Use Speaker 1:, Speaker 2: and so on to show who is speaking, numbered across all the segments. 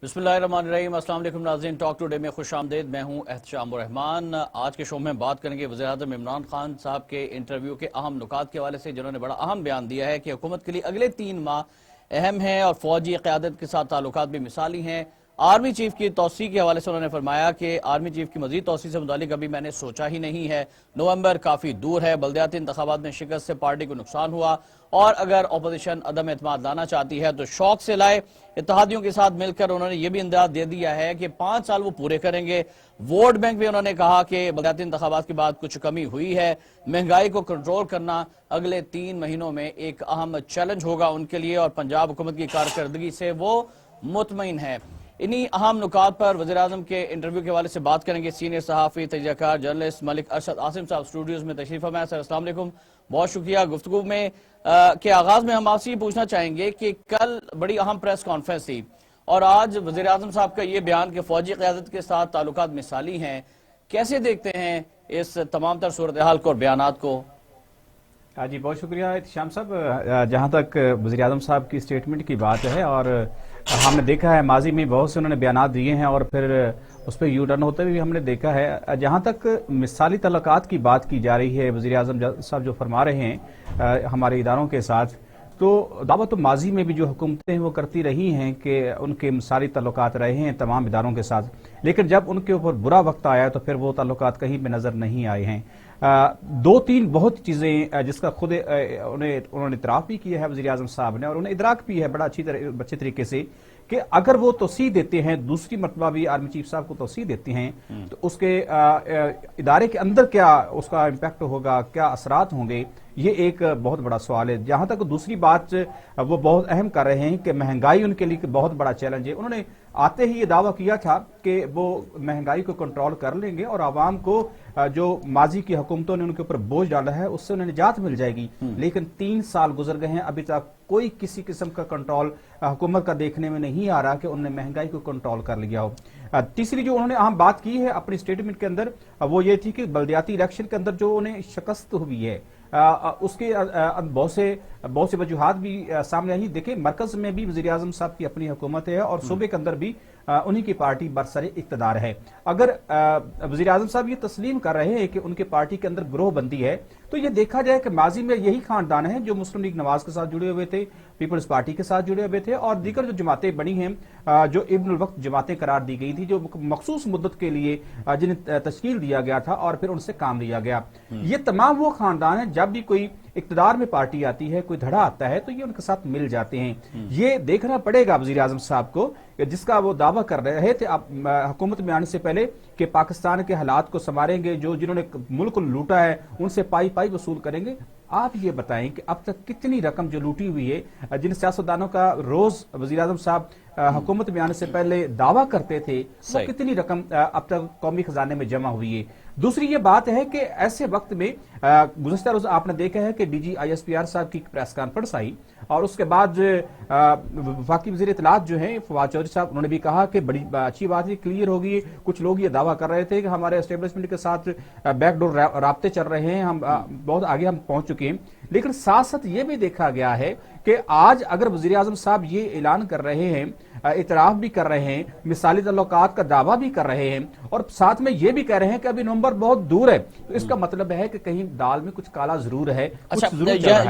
Speaker 1: बिस्मिल्लाहिर्रहमानिर्रहीम। अस्सलाम वालेकुम नाज़रीन, टॉक टुडे में खुश आमदीद। मैं हूं एहतशाम रहमान। आज के शो में बात करेंगे वज़ीर-ए-आज़म इमरान खान साहब के इंटरव्यू के अहम नुकात के हवाले से, जिन्होंने बड़ा अहम बयान दिया है कि हुकूमत के लिए अगले 3 माह अहम हैं और फौजी क़यादत के साथ ताल्लुकात भी मिसाली हैं। आर्मी चीफ की तौसी के हवाले से उन्होंने फरमाया कि आर्मी चीफ की मजीद तौसी से मुतालिक अभी मैंने सोचा ही नहीं है। नवंबर काफ़ी दूर है, बल्दियाती इंतखाबात में शिकस्त से पार्टी को नुकसान हुआ और अगर अपोजिशन अदम एतमाद लाना चाहती है तो शौक से लाए। इत्तेहादियों के साथ मिलकर उन्होंने ये भी इंदाज दे दिया है कि 5 साल वो पूरे करेंगे। वोट बैंक में उन्होंने कहा कि बल्दियाती इंतखाबात के बाद कुछ कमी हुई है। महंगाई को कंट्रोल करना अगले 3 महीनों में एक अहम चैलेंज होगा उनके लिए और पंजाब हुकूमत की कारकर्दगी से वो मुतमईन है। इन्हीं अहम नुकात पर वज़ीर-ए-आज़म के इंटरव्यू के हवाले से बात करेंगे। सीनियर सहाफ़ी, तजज़ियाकार, जर्नलिस्ट मलिक अरशद आसिम साहब स्टूडियोज़ में तशरीफ़ फरमाया। सर अस्सलाम वालेकुम, बहुत शुक्रिया। गुफ्तगू में के आगाज़ में हम आपसे ये पूछना चाहेंगे कि कल बड़ी अहम प्रेस कॉन्फ्रेंस थी और आज वज़ीर-ए-आज़म साहब का ये बयान कि फ़ौजी क़यादत के साथ ताल्लुकात मिसाली हैं, कैसे देखते हैं इस तमाम तर सूरत हाल को और बयानात को?
Speaker 2: जी बहुत शुक्रिया इत्तिशाम साहब। जहाँ तक वज़ीर-ए-आज़म साहब की स्टेटमेंट की बात है, और हमने देखा है माजी में बहुत से उन्होंने बयानात दिए हैं और फिर उस पर यू टर्न होते हुए हमने देखा है। जहाँ तक मिसाली तल्लुकात की बात की जा रही है, वज़ीर-ए-आज़म साहब जो फरमा रहे हैं हमारे इदारों के साथ, तो दावा तो माजी में भी जो हुकूमतें वो करती रही हैं कि उनके मिसाली तल्लुकात रहे हैं तमाम इदारों के साथ, लेकिन जब उनके ऊपर बुरा वक्त आया तो फिर वो तल्लुकात कहीं पे नज़र नहीं आए हैं। 2-3 बहुत चीज़ें जिसका खुद उन्होंने इतराफ़ भी किया है वज़ीर-ए-आज़म साहब ने, और उन्हें इदराक भी है बड़ा अच्छे तरीके से कि अगर वो तौसीह देते हैं, दूसरी मरतबा भी आर्मी चीफ साहब को तौसीह देते हैं, तो उसके इदारे के अंदर क्या उसका इम्पैक्ट होगा, क्या असरात होंगे, ये एक बहुत बड़ा सवाल है। जहां तक दूसरी बात वो बहुत अहम कर रहे हैं कि महंगाई उनके लिए बहुत बड़ा चैलेंज है। उन्होंने आते ही ये दावा किया था कि वो महंगाई को कंट्रोल कर लेंगे और आवाम को जो माजी की हुकूमतों ने उनके ऊपर बोझ डाला है उससे उन्हें निजात मिल जाएगी। लेकिन 3 साल गुजर गए हैं, अभी तक कोई किसी किस्म का कंट्रोल हुकूमत का देखने में नहीं आ रहा कि उन्होंने महंगाई को कंट्रोल कर लिया हो। तीसरी जो उन्होंने अहम बात की है अपनी स्टेटमेंट के अंदर, वो ये थी कि बल्दियाती इलेक्शन के अंदर जो उन्हें शिकस्त हुई है उसके बहुत से वजूहात भी सामने आई। देखें, मरकज में भी वज़ीर-ए-आज़म साहब की अपनी हुकूमत है और सूबे के अंदर भी उन्हीं की पार्टी बरसरे इक़्तिदार है। अगर वज़ीर-ए-आज़म साहब ये तस्लीम कर रहे हैं कि उनके पार्टी के अंदर ग्रोह बंदी है, तो ये देखा जाए कि माजी में यही खानदान है जो मुस्लिम लीग नवाज के साथ जुड़े हुए थे, पीपल्स पार्टी के साथ जुड़े हुए थे, और दीगर जो जमातें बनी हैं जो इब्नुल वक्त जमातें करार दी गई थी, जो मखसूस मुद्दत के लिए जिन्हें तश्कील दिया गया था और फिर उनसे काम लिया गया। ये तमाम वो खानदान है जब भी कोई इक़्तिदार में पार्टी आती है, कोई धड़ा आता है, तो ये उनके साथ मिल जाते हैं। ये देखना पड़ेगा वज़ीर-ए-आज़म साहब को, जिसका वो दावा कर रहे थे आप हुकूमत में आने से पहले कि पाकिस्तान के हालात को संवारेंगे, जो जिन्होंने मुल्क लूटा है उनसे पाई पाई वसूल करेंगे। आप ये बताएं कि अब तक कितनी रकम जो लूटी हुई है, जिन सियासतदानों का रोज वज़ीर-ए-आज़म साहब हुकूमत में आने से पहले दावा करते थे, वो कितनी रकम अब तक कौमी खजाने में जमा हुई है। दूसरी ये बात है कि ऐसे वक्त में गुज़श्ता रोज आपने देखा है कि DG ISPR साहब की प्रेस कॉन्फ्रेंस आई और उसके बाद वफाकी वज़ीर इत्तलात जो हैं फवाद चौधरी साहब, उन्होंने भी कहा कि बड़ी अच्छी बात है, क्लियर होगी। कुछ लोग ये दावा कर रहे थे कि हमारे एस्टेब्लिशमेंट के साथ बैकडोर राब्ते चल रहे हैं, हम बहुत आगे हम पहुंच चुके हैं। लेकिन साथ साथ ये भी देखा गया है कि आज अगर वज़ीर-ए-आज़म साहब ये ऐलान कर रहे हैं, इतराफ भी कर रहे हैं, मिसाली तल्लुकात का दावा भी कर रहे हैं और साथ में ये भी कह रहे हैं कि अभी नवंबर बहुत दूर है, तो इसका मतलब है कि कहीं दाल में कुछ काला जरूर है।
Speaker 1: अच्छा,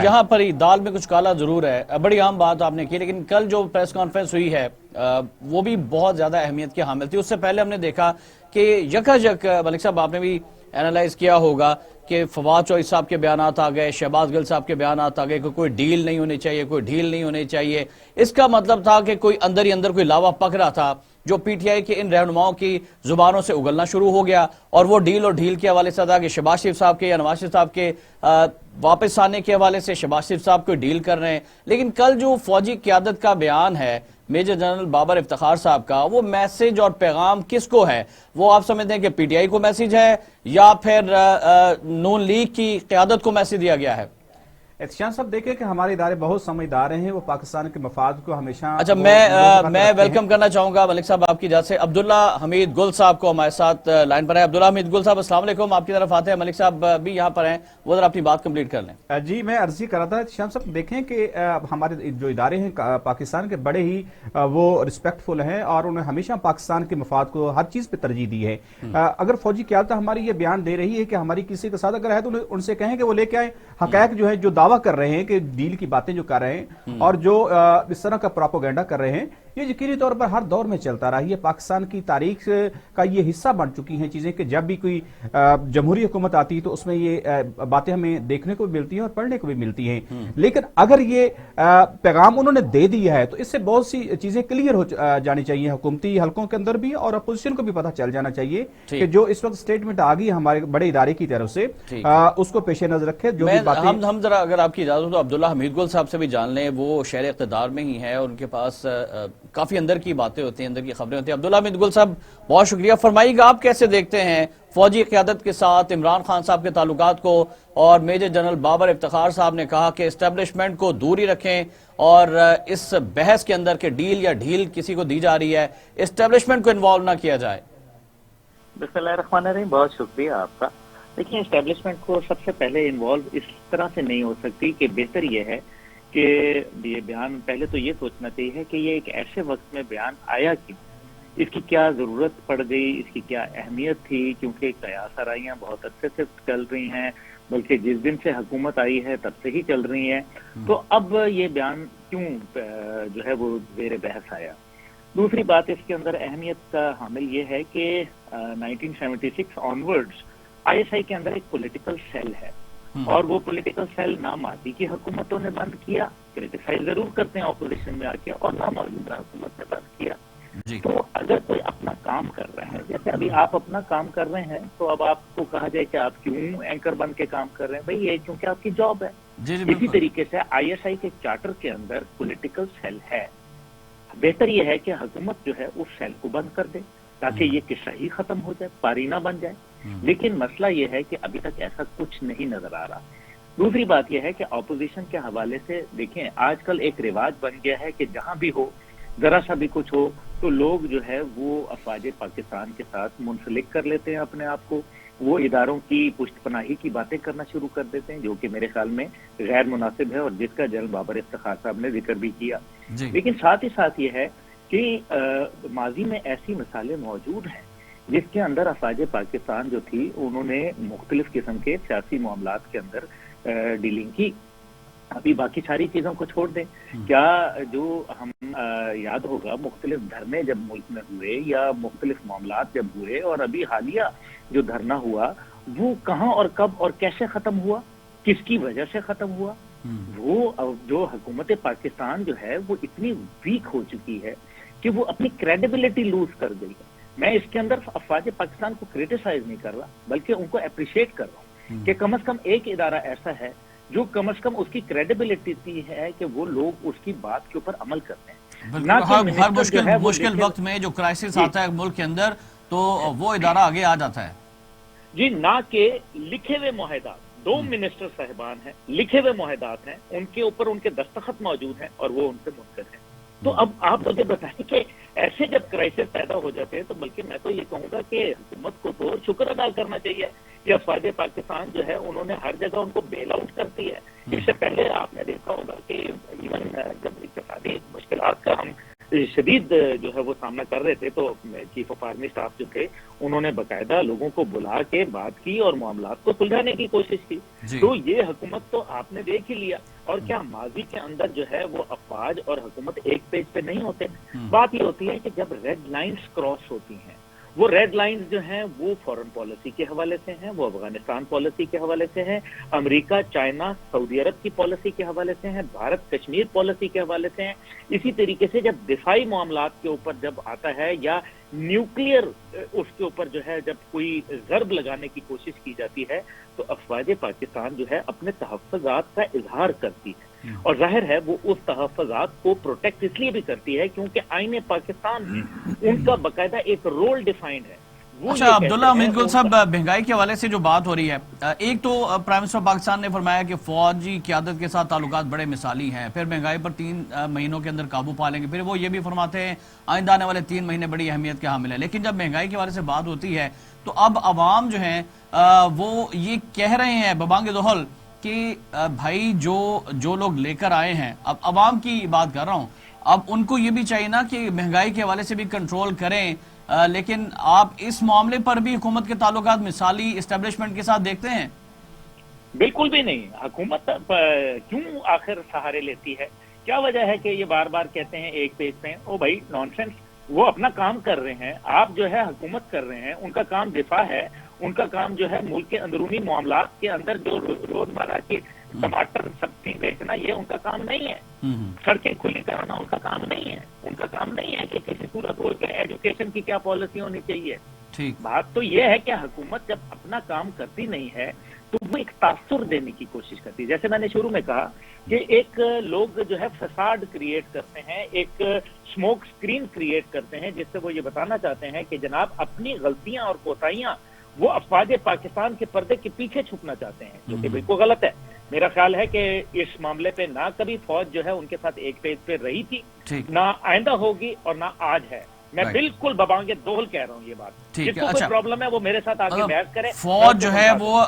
Speaker 1: यहाँ पर ही दाल में कुछ काला जरूर है, बड़ी आम बात आपने की। लेकिन कल जो प्रेस कॉन्फ्रेंस हुई है वो भी बहुत ज्यादा अहमियत की हामिल थी। उससे पहले हमने देखा कि यकायक मलिक साहब आपने भी एनालाइज किया होगा कि फवाद चौधरी साहब के बयानात आ गए, शहबाज गिल साहब के बयानात आ गए कि कोई डील नहीं होनी चाहिए, कोई ढील नहीं होनी चाहिए। इसका मतलब था कि कोई अंदर ही अंदर कोई लावा पक रहा था जो PTI के इन रहनुमाओं की जुबानों से उगलना शुरू हो गया, और वो डील और ढील के हवाले से था कि शहबाज शरीफ साहब के या नवाज शरीफ साहब के वापस आने के हवाले से शहबाज शरीफ साहब को डील कर रहे हैं। लेकिन कल जो फौजी क़यादत का बयान है मेजर जनरल बाबर इफ्तिखार साहब का, वो मैसेज और पैगाम किसको है? वो आप समझते हैं कि PTI को मैसेज है या फिर नून लीग की क़यादत को मैसेज दिया गया है?
Speaker 2: احتشام صاحب دیکھیں کہ ہمارے ادارے بہت سمجھدار ہیں, وہ پاکستان کے مفاد کو ہمیشہ
Speaker 1: اچھا میں ویلکم کرنا چاہوں گا ملک صاحب آپ کی اجازت سے عبداللہ حمید گل صاحب کو ہمارے ساتھ لائن پر ہے. عبداللہ حمید گل صاحب السلام علیکم, آپ کی طرف آتے ہیں, ملک صاحب بھی یہاں پر ہیں, وہ ذرا اپنی بات کمپلیٹ کر لیں.
Speaker 2: جی میں عرضی کر رہا تھا احتشام صاحب, دیکھیں کہ ہمارے جو ادارے ہیں پاکستان کے بڑے ہی وہ رسپیکٹ فل ہیں اور انہیں ہمیشہ پاکستان کے مفاد کو ہر چیز پہ ترجیح دی ہے. اگر فوجی قیادت ہماری یہ بیان دے رہی ہے کہ ہماری کسی کے ساتھ اگر ہے تو ان سے کہیں کہ وہ لے کے آئیں حقائق جو ہے, جو دعویٰ کر رہے ہیں کہ ڈیل کی باتیں جو کر رہے ہیں اور جو اس طرح کا پراپوگینڈا کر رہے ہیں, یہ یقینی طور پر ہر دور میں چلتا رہا ہے. پاکستان کی تاریخ کا یہ حصہ بن چکی ہیں چیزیں کہ جب بھی کوئی جمہوری حکومت آتی ہے تو اس میں یہ باتیں ہمیں دیکھنے کو بھی ملتی ہیں اور پڑھنے کو بھی ملتی ہیں. لیکن اگر یہ پیغام انہوں نے دے دیا ہے تو اس سے بہت سی چیزیں کلیئر ہو جانی چاہیے حکومتی حلقوں کے اندر بھی, اور اپوزیشن کو بھی پتہ چل جانا چاہیے کہ جو اس وقت سٹیٹمنٹ آ گئی ہمارے بڑے ادارے کی طرف سے اس کو پیش نظر رکھے. جو بھی باتیں
Speaker 1: ہم ذرا اگر آپ کی اجازت ہو تو عبداللہ حمید گل صاحب سے بھی جان لیں, وہ شہر اقتدار میں ہی ہے اور ان کے پاس کافی اندر کی باتیں ہوتی ہیں, اندر کی خبریں ہوتی ہیں. عبداللہ حمید گل صاحب بہت شکریہ, فرمائیے گا آپ کیسے دیکھتے ہیں فوجی قیادت کے ساتھ عمران خان صاحب کے تعلقات کو, اور میجر جنرل بابر افتخار صاحب نے کہا کہ اسٹیبلشمنٹ کو دور ہی رکھیں اور اس بحث کے اندر کہ ڈیل یا ڈھیل کسی کو دی جا رہی ہے اسٹیبلشمنٹ کو انوالو نہ کیا جائے.
Speaker 3: بسم اللہ الرحمن الرحیم, بہت شکریہ آپ کا. دیکھیں اسٹیبلشمنٹ کو سب سے پہلے انوالو اس طرح سے نہیں ہو سکتی کہ بہتر یہ ہے کہ یہ بیان پہلے تو یہ سوچنا چاہیے کہ یہ ایک ایسے وقت میں بیان آیا کیوں, اس کی کیا ضرورت پڑ گئی, اس کی کیا اہمیت تھی, کیونکہ قیاس آرائیاں بہت عرصے سے چل رہی ہیں, بلکہ جس دن سے حکومت آئی ہے تب سے ہی چل رہی ہیں. تو اب یہ بیان کیوں جو ہے وہ زیر بحث آیا. دوسری بات اس کے اندر اہمیت کا حامل یہ ہے کہ 1976 آنورڈز آئی ایس آئی کے اندر ایک پولیٹیکل سیل ہے, اور وہ پولیٹیکل سیل نہ ماضی کی حکومتوں نے بند کیا, کرٹیسائز ضرور کرتے ہیں اپوزیشن میں آ کے, اور نہ موجودہ حکومت نے بند کیا. تو اگر کوئی اپنا کام کر رہے ہیں, جیسے ابھی آپ اپنا کام کر رہے ہیں, تو اب آپ کو کہا جائے کہ آپ کیوں اینکر بن کے کام کر رہے ہیں, بھائی یہ کیونکہ آپ کی جاب ہے. اسی طریقے سے آئی ایس آئی کے چارٹر کے اندر پولیٹیکل سیل ہے. بہتر یہ ہے کہ حکومت جو ہے اس سیل کو بند کر دے تاکہ یہ قصہ ہی ختم ہو جائے, پاری نہ بن جائے. لیکن مسئلہ یہ ہے کہ ابھی تک ایسا کچھ نہیں نظر آ رہا. دوسری بات یہ ہے کہ اپوزیشن کے حوالے سے دیکھیں, آج کل ایک رواج بن گیا ہے کہ جہاں بھی ہو, ذرا سا بھی کچھ ہو تو لوگ جو ہے وہ افواج پاکستان کے ساتھ منسلک کر لیتے ہیں اپنے آپ کو, وہ اداروں کی پشت پناہی کی باتیں کرنا شروع کر دیتے ہیں, جو کہ میرے خیال میں غیر مناسب ہے اور جس کا جنرل بابر افتخار صاحب نے ذکر بھی کیا. لیکن ساتھ ہی ساتھ یہ ہے کہ ماضی میں ایسی مثالیں موجود ہیں جس کے اندر افواج پاکستان جو تھی انہوں نے مختلف قسم کے سیاسی معاملات کے اندر ڈیلنگ کی. ابھی باقی ساری چیزوں کو چھوڑ دیں, کیا جو ہم یاد ہوگا مختلف دھرنے جب ملک میں ہوئے یا مختلف معاملات جب ہوئے, اور ابھی حالیہ جو دھرنا ہوا وہ کہاں اور کب اور کیسے ختم ہوا, کس کی وجہ سے ختم ہوا. وہ جو حکومت پاکستان جو ہے وہ اتنی ویک ہو چکی ہے کہ وہ اپنی کریڈیبلٹی لوز کر گئی ہے. میں اس کے اندر افواج پاکستان کو کریٹیسائز نہیں کر رہا, بلکہ ان کو اپریشیٹ کر رہا ہوں کہ کم از کم ایک ادارہ ایسا ہے جو کم از کم اس کی کریڈیبلٹی ہے کہ وہ لوگ اس کی بات کے اوپر عمل کرتے ہیں.
Speaker 1: ہر مشکل وقت میں جو کرائسس آتا ہے ملک کے اندر تو وہ ادارہ آگے آ جاتا ہے.
Speaker 3: جی, نہ کہ لکھے ہوئے معاہدات, 2 منسٹر صاحبان ہیں, لکھے ہوئے معاہدات ہیں, ان کے اوپر ان کے دستخط موجود ہیں اور وہ ان سے منکر ہیں. تو اب آپ مجھے بتائیں کہ ایسے جب کرائسس پیدا ہو جاتے ہیں تو بلکہ میں تو یہ کہوں گا کہ حکومت کو تو شکر ادا کرنا چاہیے کہ افواج پاکستان جو ہے انہوں نے ہر جگہ ان کو بیل آؤٹ کر دی ہے. اس سے پہلے آپ نے دیکھا ہوگا کہ ایون جب اقتصادی مشکلات کا ہم شدید جو ہے وہ سامنا کر رہے تھے تو چیف آف آرمی اسٹاف جو تھے انہوں نے باقاعدہ لوگوں کو بلا کے بات کی اور معاملات کو سلجھانے کی کوشش کی. تو یہ حکومت تو آپ نے دیکھ ہی لیا. اور کیا ماضی کے اندر جو ہے وہ افواج اور حکومت ایک پیج پہ نہیں ہوتے. بات یہ ہوتی ہے کہ جب ریڈ لائنز کراس ہوتی ہیں, وہ ریڈ لائنز جو ہیں وہ فورن پالیسی کے حوالے سے ہیں, وہ افغانستان پالیسی کے حوالے سے ہیں, امریکہ, چائنا, سعودی عرب کی پالیسی کے حوالے سے ہیں, بھارت کشمیر پالیسی کے حوالے سے ہیں. اسی طریقے سے جب دفاعی معاملات کے اوپر جب آتا ہے یا نیوکلیئر اس کے اوپر جو ہے جب کوئی ضرب لگانے کی کوشش کی جاتی ہے تو افواج پاکستان جو ہے اپنے تحفظات کا اظہار کرتی ہے. اور ظاہر ہے وہ اس تحفظات کو پروٹیکٹ اس لیے بھی کرتی ہے کیونکہ آئین پاکستان میں ان کا باقاعدہ ایک رول ڈیفائنڈ ہے. वो
Speaker 1: अच्छा
Speaker 3: ये
Speaker 1: अब्दुल्ला
Speaker 3: कहते हैं
Speaker 1: हमीद गुल
Speaker 3: वो
Speaker 1: साहब, महंगाई के हवाले से जो बात हो रही है, एक तो प्राइम मिनिस्टर पाकिस्तान ने फरमाया कि फौजी क़यादत के साथ ताल्लुकात बड़े मिसाली हैं, फिर महंगाई पर 3 महीनों के अंदर काबू पा लेंगे, फिर वो ये भी फरमाते हैं आइंदा आने वाले 3 महीने बड़ी अहमियत के हामिल है। लेकिन जब महंगाई के हवाले से बात होती है तो अब अवाम जो है वो ये कह रहे हैं बबांगे दोहल कि भाई जो लोग लेकर आए हैं, अब अवाम की बात कर रहा हूँ, अब उनको ये भी चाहिए ना कि महंगाई के हवाले से भी कंट्रोल करें, लेकिन आप इस मामले पर भी हुकूमत के ताल्लुकात मिसाली एस्टेब्लिशमेंट के साथ देखते हैं?
Speaker 3: बिल्कुल भी नहीं। हुकूमत क्यों आखिर सहारे लेती है? क्या वजह है कि ये बार बार कहते हैं एक पेज पे, ओ भाई नॉनसेंस, वो अपना काम कर रहे हैं, आप जो है हुकूमत कर रहे हैं, उनका काम दिफा है, उनका काम जो है मुल्क के अंदरूनी मामलात के अंदर जो रोजमर्रा की टमाटर सब्जी बेचना, ये उनका काम नहीं है। सड़कें खुली कराना उनका काम नहीं है। उनका काम नहीं है कि किसी सूरत हो एजुकेशन की क्या पॉलिसी होनी चाहिए।
Speaker 1: ठीक,
Speaker 3: बात तो ये है कि हुकूमत जब अपना काम करती नहीं है तो वो एक तासुर देने की कोशिश करती है। जैसे मैंने शुरू में कहा कि एक लोग जो है फसाड क्रिएट करते हैं, एक स्मोक स्क्रीन क्रिएट करते हैं, जिससे वो ये बताना चाहते हैं कि जनाब अपनी गलतियां और कोताहियां वो अफवाज पाकिस्तान के पर्दे के पीछे छुपना चाहते हैं, जो कि बिल्कुल गलत है। मेरा ख्याल है कि इस मामले पे ना कभी फौज जो है उनके साथ एक पेज पे रही थी, ना आइंदा होगी और ना आज है। मैं बिल्कुल बबांगे दोहल कह रहा हूँ ये बात। जिसको कोई प्रॉब्लम है वो मेरे साथ आगे बहस करे।
Speaker 1: फौज जो है वो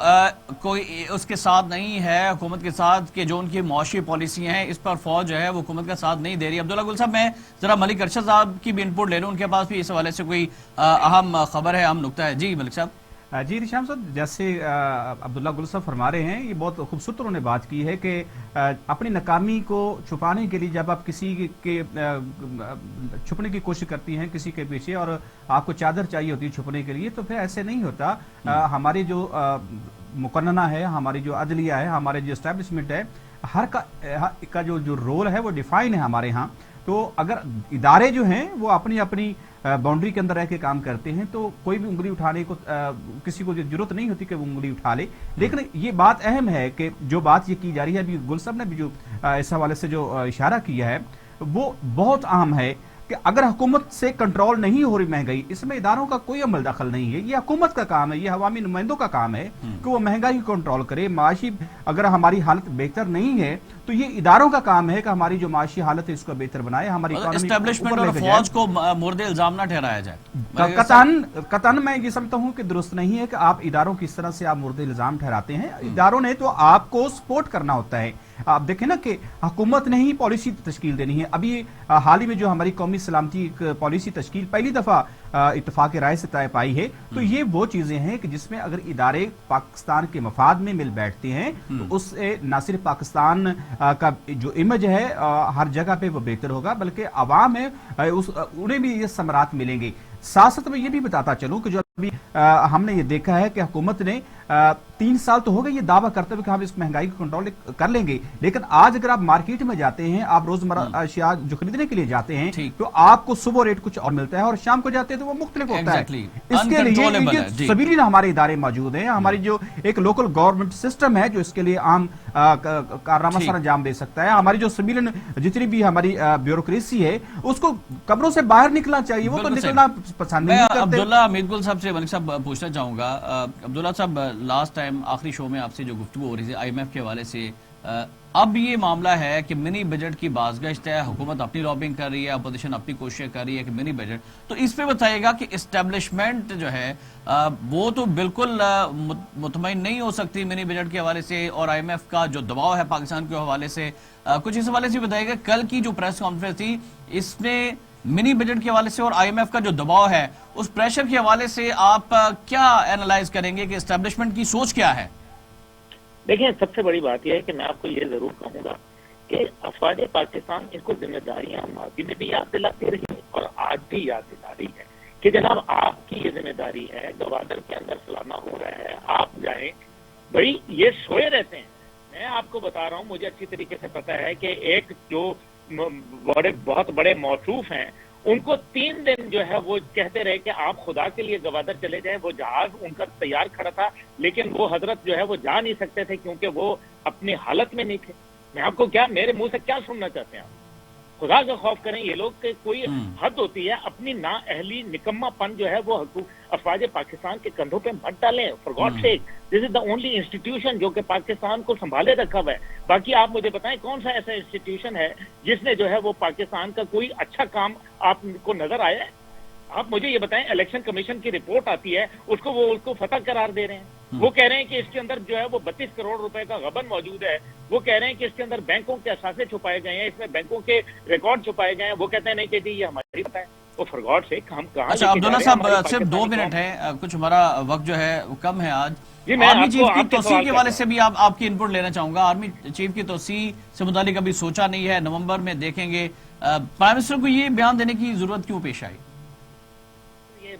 Speaker 1: कोई उसके साथ नहीं है हुकूमत के साथ, कि जो उनकी मुआशी पॉलिसी हैं इस पर फौज जो है वो हुकूमत का साथ नहीं दे रही। अब्दुल्ला गुल साहब, मैं जरा मलिक अरशद साहब की भी इनपुट ले लूँ, उनके पास भी इस हवाले से कोई अहम खबर है, अहम नुकता है। जी मलिक साहब।
Speaker 2: जी निशान साहब, जैसे अब्दुल्ला गुल साहब फरमा रहे हैं, ये बहुत खूबसूरत उन्होंने बात की है कि अपनी नाकामी को छुपाने के लिए जब आप किसी के छुपने की कोशिश करती हैं किसी के पीछे, और आपको चादर चाहिए होती है छुपने के लिए, तो फिर ऐसे नहीं होता। हमारी जो मुकन्नना है, हमारी जो अदलिया है, हमारे जो एस्टेब्लिशमेंट है, हर का जो रोल है वो डिफाइन है हमारे यहाँ। तो अगर इदारे जो हैं वो अपनी अपनी बाउंड्री के अंदर रह के काम करते हैं तो कोई भी उंगली उठाने को किसी को जरूरत नहीं होती कि वो उंगली उठा ले। लेकिन ये बात अहम है कि जो बात ये की जा रही है, अभी गुल साहब ने भी जो इस हवाले से जो इशारा किया है वो बहुत अहम है कि अगर हुकूमत से कंट्रोल नहीं हो रही महंगाई, इसमें इदारों का कोई अमल दखल नहीं है, ये हुकूमत का काम है, ये अवामी नुमाइंदों का काम है कि वो महंगाई को कंट्रोल करे। माशी अगर हमारी हालत बेहतर नहीं है तो ये इदारों का काम है कि हमारी जो माशी हालत है इसको बेहतर बनाए, हमारी
Speaker 1: एस्टेब्लिशमेंट और फौज को मुर्द इल्जाम ना ठहराया जाए।
Speaker 2: कतन मैं ये समझता हूँ कि दुरुस्त नहीं है कि आप इदारों की इस तरह से आप मुर्द इल्जाम ठहराते हैं। इदारों ने तो आपको सपोर्ट करना होता है। आप देखें ना कि हुकूमत ने ही पॉलिसी तश्कील देनी है। अभी हाल ही में जो हमारी कौमी सलामती पॉलिसी तश्कील पहली दफा इत्तफाक राय से तय पाई है, तो ये वो चीजें हैं कि जिसमें अगर इदारे पाकिस्तान के मफाद में मिल बैठते हैं तो उससे न सिर्फ पाकिस्तान का जो इमेज है हर जगह पे वो बेहतर होगा, बल्कि अवाम है उन्हें भी ये समरात मिलेंगे। साथ साथ में ये भी बताता चलूं कि जो अभी हमने ये देखा है कि हुकूमत ने 3 साल तो हो गए ये दावा करते हुए कि हम इस महंगाई को कंट्रोल कर लेंगे, लेकिन आज अगर आप मार्केट में जाते हैं, आप रोजमर्रा अशिया जो खरीदने के लिए जाते हैं, तो आपको सुबह रेट कुछ और मिलता है और शाम को जाते हैं तो वो मुख्तलिफ होता है। इसके लिए सबीलिन हमारे इदारे मौजूद हैं, हमारी जो एक लोकल गवर्नमेंट सिस्टम है जो इसके लिए आम कारनामा सर अंजाम दे सकता है। हमारी जो सिविलियन जितनी भी हमारी ब्यूरोक्रेसी है उसको कब्रों से बाहर निकलना चाहिए, वो तो निकलना पसंद नहीं करते।
Speaker 1: अब्दुल्ला हमीद गुल साहब से मलिक साहब पूछना चाहूंगा। अब्दुल्ला साहब, लास्ट टाइम आखिरी शो में आपसे जो गुफ्तगू हो रही थी IMF के हवाले से, अब ये मामला है कि मिनी बजट की बाज़गश्त है, हुकूमत अपनी लॉबिंग कर रही है, अपोजिशन अपनी कोशिश कर रही है कि मिनी बजट, तो इस पे बताइएगा कि एस्टेब्लिशमेंट जो है वो तो बिल्कुल मुतमईन नहीं हो सकती मिनी बजट के हवाले से, और IMF का जो दबाव है पाकिस्तान के हवाले से, कुछ इस हवाले से बताइएगा। कल की जो प्रेस कॉन्फ्रेंस थी इसमें मिनी बजट के हवाले से और IMF का जो दबाव है उस प्रेशर के हवाले से आप क्या एनालाइज करेंगे कि एस्टेब्लिशमेंट की सोच क्या है?
Speaker 3: देखिए, सबसे बड़ी बात यह है कि मैं आपको ये जरूर कहूंगा कि अफवाज पाकिस्तान इसको जिम्मेदारियां माजी में भी याद दिलाती रही और आज भी याद दिला रही है कि जनाब आपकी ये जिम्मेदारी है, गवादर के अंदर फलाना हो रहा है, आप जाएं। भाई ये सोए रहते हैं, मैं आपको बता रहा हूँ, मुझे अच्छी तरीके से पता है कि एक जो बहुत बड़े मौसूफ हैं उनको 3 दिन जो है वो कहते रहे कि आप खुदा के लिए गवादर चले जाएं। वो जहाज उनका तैयार खड़ा था, लेकिन वो हजरत जो है वो जा नहीं सकते थे क्योंकि वो अपनी हालत में नहीं थे। मैं आपको क्या, मेरे मुंह से क्या सुनना चाहते हैं आप?
Speaker 4: खुदा का खौफ करें ये लोग कि कोई हद होती है, अपनी नाअहली निकम्मापन जो है वो अफवाज पाकिस्तान के कंधों पे मत डालें for God sake. This is the only institution जो कि पाकिस्तान को संभाले रखा हुआ है। बाकी आप मुझे बताएं कौन सा ऐसा इंस्टीट्यूशन है जिसने जो है वो पाकिस्तान का कोई अच्छा काम आपको नजर आया है? आप मुझे ये बताएं, इलेक्शन कमीशन की रिपोर्ट आती है, उसको फतह करार दे रहे हैं। वो कह रहे हैं कि इसके अंदर जो है वो 32 करोड़ रुपए का गबन मौजूद है। वो कह रहे हैं कि इसके अंदर बैंकों के असासे छुपाए गए हैं, इसमें बैंकों के रिकॉर्ड छुपाए गए हैं। वो कहते हैं नहीं कि जी ये हमारी पता है। तो फॉर गॉड से हम कहाँ?
Speaker 1: अच्छा अब्दुल्ला साहब, सिर्फ 2 मिनट है, कुछ हमारा वक्त जो है वो कम है आज।
Speaker 4: जी, मैं
Speaker 1: आर्मी चीफ की
Speaker 4: आपके
Speaker 1: तौसीह
Speaker 4: सवाल
Speaker 1: के हवाले से भी आपकी इनपुट लेना चाहूंगा। आर्मी चीफ की तौसीह से मुतालिक अभी सोचा नहीं है, नवंबर में देखेंगे। प्राइम मिनिस्टर को ये बयान देने की जरूरत क्यों पेश आई?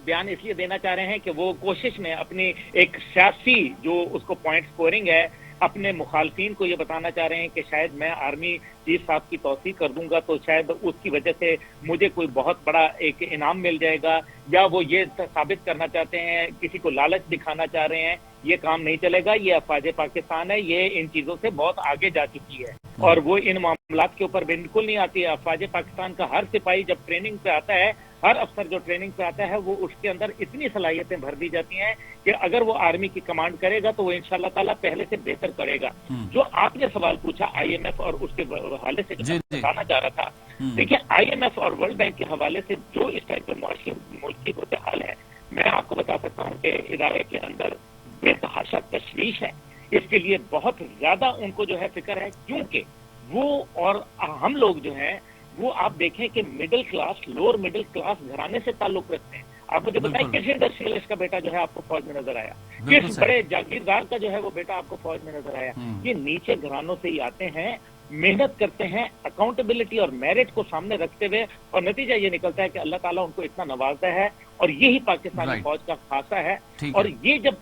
Speaker 4: बयान इसलिए देना चाह रहे हैं कि वो कोशिश में अपनी एक सियासी जो उसको पॉइंट स्कोरिंग है, अपने मुखालफिन को ये बताना चाह रहे हैं कि शायद मैं आर्मी चीफ साहब की तौसीह कर दूंगा तो शायद उसकी वजह से मुझे कोई बहुत बड़ा एक इनाम मिल जाएगा, या वो ये साबित करना चाहते हैं, किसी को लालच दिखाना चाह रहे हैं। ये काम नहीं चलेगा। ये अफवाज पाकिस्तान है, ये इन चीजों से बहुत आगे जा चुकी है और वो इन मामलात के ऊपर बिल्कुल नहीं आती है। अफवाज पाकिस्तान का हर सिपाही जब ट्रेनिंग पे आता है, हर अफसर जो ट्रेनिंग पे आता है, वो उसके अंदर इतनी सलाहियतें भर दी जाती हैं कि अगर वो आर्मी की कमांड करेगा तो वो इंशाल्लाह ताला पहले से बेहतर करेगा। जो आपने सवाल पूछा IMF और उसके हवाले से बताना चाह रहा था, देखिए IMF और वर्ल्ड बैंक के हवाले से जो इस टाइप के मुल्क की सूरत हाल है, मैं आपको बता सकता हूँ कि इदारे के अंदर बेतहाशा तशवीश है। इसके लिए बहुत ज्यादा उनको जो है फिक्र है, क्योंकि वो और हम लोग जो हैं वो आप देखें कि middle class, lower middle class घराने से ताल्लुक रखते हैं। आप मुझे बताएं किस इंडस्ट्रियलिस्ट का बेटा जो है आपको फौज में नजर आया, किस बड़े जागीरदार का जो है वो बेटा आपको फौज में नजर आया? ये नीचे घरानों से ही आते हैं, मेहनत करते हैं, अकाउंटेबिलिटी और मेरिट को सामने रखते हुए, और नतीजा ये निकलता है कि अल्लाह ताला उनको इतना नवाजता है। और यही पाकिस्तानी फौज का खासा है। और ये जब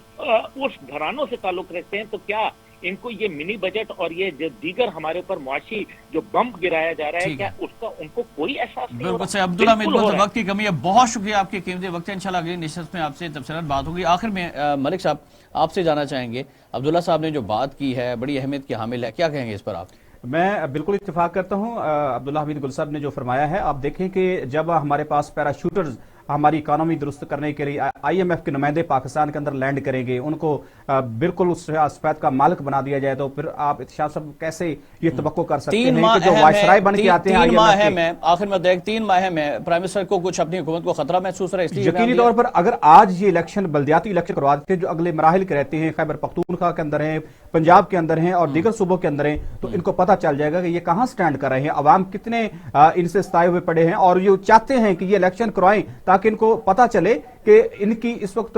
Speaker 4: उस घरानों से ताल्लुक रखते हैं तो क्या इनको ये मिनी बजट और ये जो दीगर हमारे ऊपर मुआशी जो बम गिराया जा रहा है, क्या उसका उनको कोई एहसास नहीं हो रहा?
Speaker 1: अब्दुल्ला, वक्त की कमी है, बहुत शुक्रिया आपके कीमती वक्त है। इंशाल्लाह अगली नशिस्त में आपसे तफसीलात बात होगी। आखिर में मलिक साहब आपसे जाना चाहेंगे, अब्दुल्ला साहब ने जो बात की है बड़ी अहमियत की हामिल है, क्या कहेंगे इस पर आप?
Speaker 2: मैं बिल्कुल इत्तेफाक करता हूं अब्दुल्ला हमीद गुल साहब ने जो फरमाया है। आप देखें कि जब हमारे पास पैराशूटर्स हमारी इकोनॉमी दुरुस्त करने के लिए IMF के नुमाइंदे पाकिस्तान के अंदर लैंड करेंगे, उनको बिल्कुल उस सफेद का मालिक बना दिया जाए, तो फिर आप इत्तेशाम साहब कैसे ये तवक्को कर सकते हैं कि जो वायसराय बन के आते हैं
Speaker 1: 3 माह में, आखिर में देख 3 माह में प्राइम मिनिस्टर को कुछ अपनी हुकूमत को खतरा महसूस रहा है, इसलिए
Speaker 2: यकीनी तौर पर अगर आज ये इलेक्शन बल्दियाती इलेक्शन करवा देते हैं जो अगले मराहिल के रहते हैं, खैबर पख्तूनख्वा के अंदर हैं, पंजाब के अंदर हैं और दीगर सूबों के अंदर हैं, तो इनको पता चल जाएगा कि ये कहां स्टैंड कर रहे हैं, अवाम कितने इनसे सताए हुए पड़े हैं, और ये चाहते हैं कि ये इलेक्शन करवाएं ताकि इनको पता चले कि इनकी इस वक्त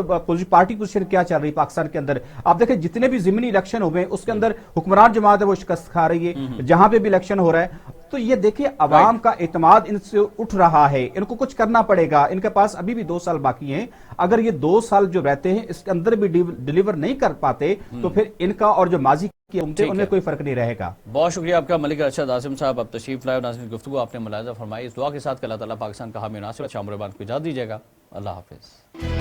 Speaker 2: पार्टी पोजीशन क्या चल रही है पाकिस्तान के अंदर। आप देखें जितने भी ज़िमनी इलेक्शन हुए उसके अंदर हुक्मरान जमात है वो शिकस्त खा रही है, जहां पे भी इलेक्शन हो रहा है। तो ये देखिए अवाम का एतमाद इनसे उठ रहा है, इनको कुछ करना पड़ेगा। इनके पास अभी भी 2 साल बाकी हैं, अगर ये 2 साल जो रहते हैं इसके अंदर भी डिलीवर नहीं कर पाते तो फिर इनका और जो माजी की उम्मीदें उनमें कोई फर्क नहीं रहेगा।
Speaker 1: बहुत शुक्रिया आपका मलिक अरशद आसिम साहब, अब तशरीफ लाए, नाज़रीन गुफ्तगू आपने मुलाहिज़ा फरमाई। इस दुआ के साथ कि अल्लाह ताला पाकिस्तान का हामी नासिर शाम को इजाज़त दीजिएगा। अल्लाह हाफिज़।